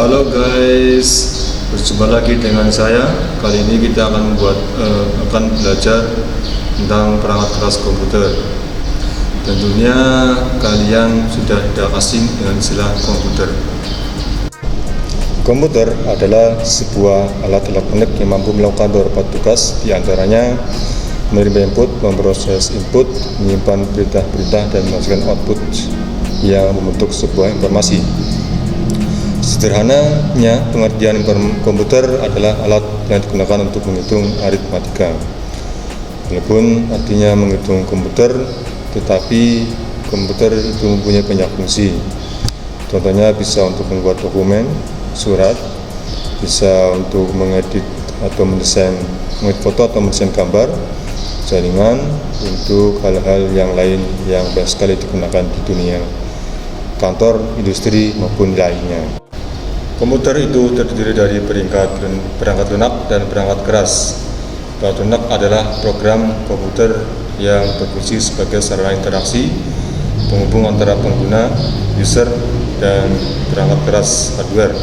Halo guys, berjumpa lagi dengan saya. Kali ini kita akan belajar tentang perangkat keras komputer. Tentunya kalian sudah tidak asing dengan istilah komputer. Komputer adalah sebuah alat elektronik yang mampu melakukan beberapa tugas, diantaranya menerima input, memproses input, menyimpan perintah-perintah, dan menghasilkan output yang membentuk sebuah informasi. Sederhananya, pengertian komputer adalah alat yang digunakan untuk menghitung aritmatika. Walaupun artinya menghitung komputer, tetapi komputer itu mempunyai banyak fungsi. Contohnya bisa untuk membuat dokumen, surat, bisa untuk mengedit atau mendesain foto atau mendesain gambar, jaringan, untuk hal-hal yang lain yang banyak sekali digunakan di dunia kantor, industri, maupun lainnya. Komputer itu terdiri dari perangkat lunak dan perangkat keras. Perangkat lunak adalah program komputer yang berfungsi sebagai sarana interaksi penghubung antara pengguna, user, dan perangkat keras hardware.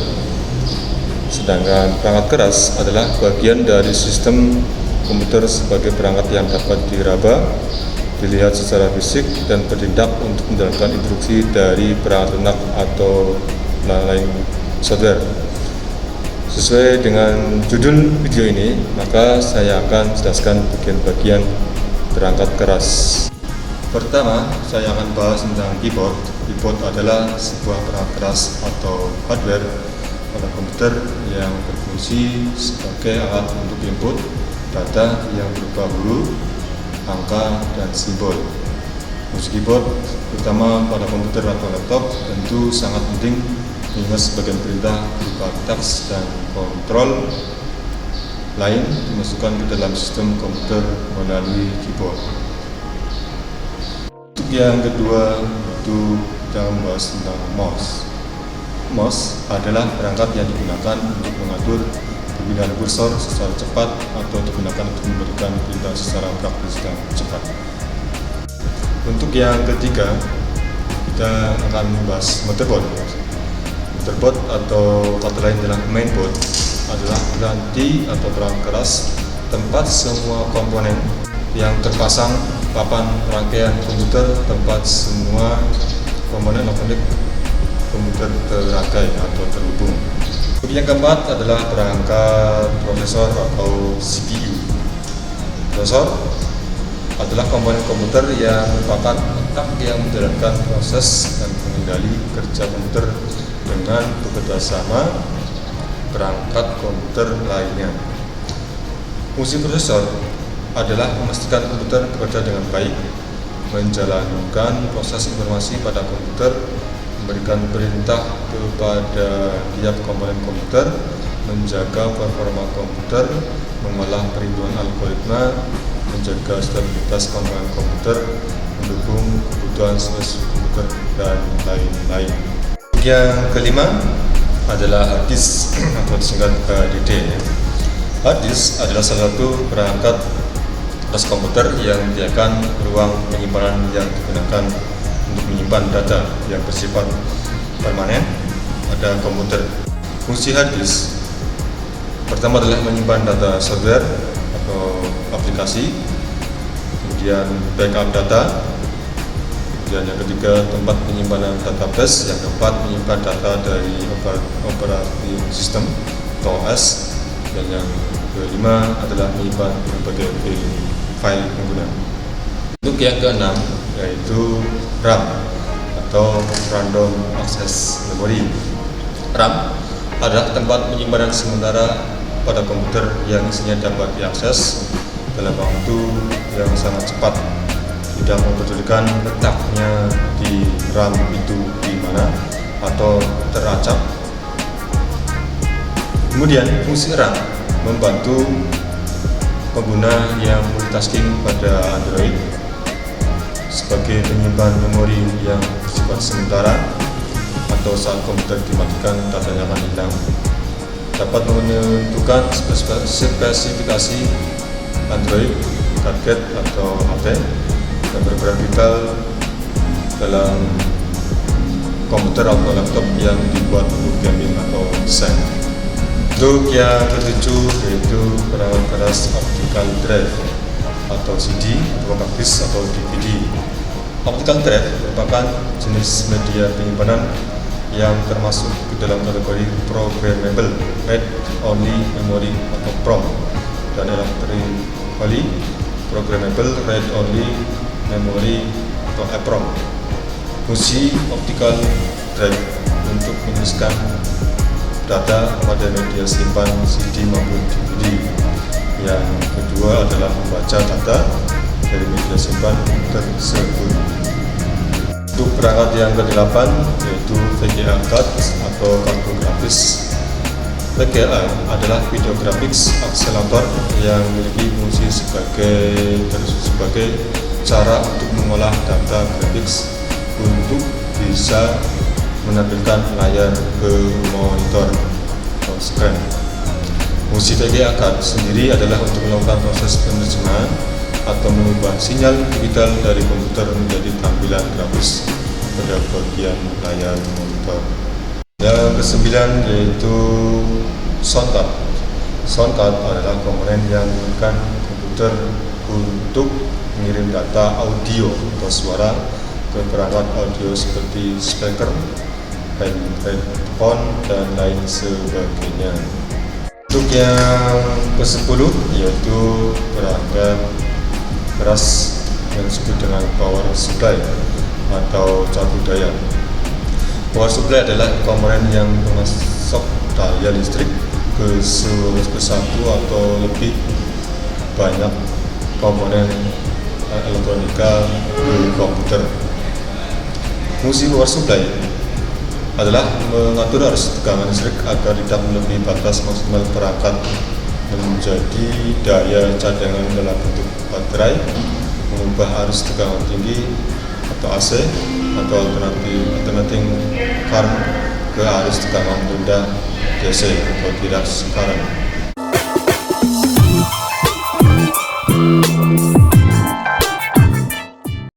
Sedangkan perangkat keras adalah bagian dari sistem komputer sebagai perangkat yang dapat diraba, dilihat secara fisik, dan bertindak untuk menjalankan instruksi dari perangkat lunak atau lain software. Sesuai dengan judul video ini, maka saya akan jelaskan bagian-bagian perangkat keras. Pertama, saya akan bahas tentang keyboard. Keyboard adalah sebuah perangkat keras atau hardware pada komputer yang berfungsi sebagai alat untuk input data yang berupa huruf, angka, dan simbol. Fungsi keyboard, terutama pada komputer atau laptop, tentu sangat penting, mengingat sebagian perintah berupa teks dan kontrol lain dimasukkan ke dalam sistem komputer melalui keyboard. Untuk yang kedua, itu kita membahas tentang mouse. Mouse adalah perangkat yang digunakan untuk mengatur perpindahan kursor secara cepat atau digunakan untuk memberikan perintah secara praktis dan cepat. Untuk yang ketiga, kita akan membahas motherboard. Motherboard atau kata lain adalah mainboard adalah piranti atau perangkat keras tempat semua komponen yang terpasang papan rangkaian komputer, tempat semua komponen elektronik komputer terangkai atau terhubung. Yang keempat adalah perangkat prosesor atau CPU. Prosesor adalah komponen komputer yang merupakan otak yang menjalankan proses dan mengendali kerja komputer dengan bekerja sama perangkat komputer lainnya. Fungsi prosesor adalah memastikan komputer bekerja dengan baik, menjalankan proses informasi pada komputer, memberikan perintah kepada tiap komponen komputer, menjaga performa komputer, mengolah perhitungan algoritma, menjaga stabilitas komponen komputer, mendukung kebutuhan SOS komputer, dan lain-lain. Yang kelima adalah hard disk atau disingkat HDD. Hard disk adalah salah satu perangkat keras komputer yang menyediakan ruang penyimpanan yang digunakan untuk menyimpan data yang bersifat permanen pada komputer. Fungsi hard disk pertama adalah menyimpan data software atau aplikasi, kemudian backup data, dan yang ketiga tempat penyimpanan database yang dapat menyimpan data dari operating system atau OS, dan yang kelima adalah menyimpan berbagai file pengguna. Untuk yang keenam yaitu RAM atau Random Access Memory. RAM adalah tempat penyimpanan sementara pada komputer yang isinya dapat diakses dalam waktu yang sangat cepat, tidak mempedulikan letaknya di RAM itu di mana atau teracak. Kemudian fungsi RAM membantu pengguna yang multitasking pada Android sebagai penyimpan memori yang bersifat sementara atau saat komputer dimatikan datanya akan hilang. Dapat menentukan spesifikasi Android, target atau AT, dan berperan vital dalam komputer atau laptop yang dibuat untuk gaming atau desain. Untuk yang ketujuh yaitu perangkat keras optical drive atau CD, compact disc atau DVD. Optical drive merupakan jenis media penyimpanan yang termasuk ke dalam kategori programmable read-only memory atau PROM dan electrically programmable read-only memory atau EPROM. Fungsi optical drive untuk menuliskan data pada media simpan CD maupun DVD. Yang kedua adalah membaca data dari media simpan tersebut. Untuk perangkat yang ke-8 yaitu VGA card atau kartu grafis. VGA adalah video graphics accelerator yang memiliki fungsi sebagai cara untuk mengolah data grafis untuk bisa menampilkan layar ke monitor atau screen. Fungsi VGA card sendiri adalah untuk melakukan proses penerjemahan atau mengubah sinyal digital dari komputer menjadi tampilan grafis pada bagian layar monitor. Yang ke-9 yaitu sound card. Sound card adalah komponen yang menggunakan komputer untuk mengirim data audio atau suara ke perangkat audio seperti speaker, headphone, dan lain sebagainya. Untuk yang ke-10 yaitu perangkat keras yang disebut dengan power supply atau cakup daya. Power supply adalah komponen yang memasok daya listrik ke satu atau lebih banyak komponen elektronika di komputer. Fungsi power supply adalah mengatur arus tegangan listrik agar tidak melebihi batas maksimal perangkat menjadi daya cadangan dalam bentuk baterai, mengubah arus tegangan tinggi atau AC atau alternating current ke arus tegangan rendah DC atau direct current.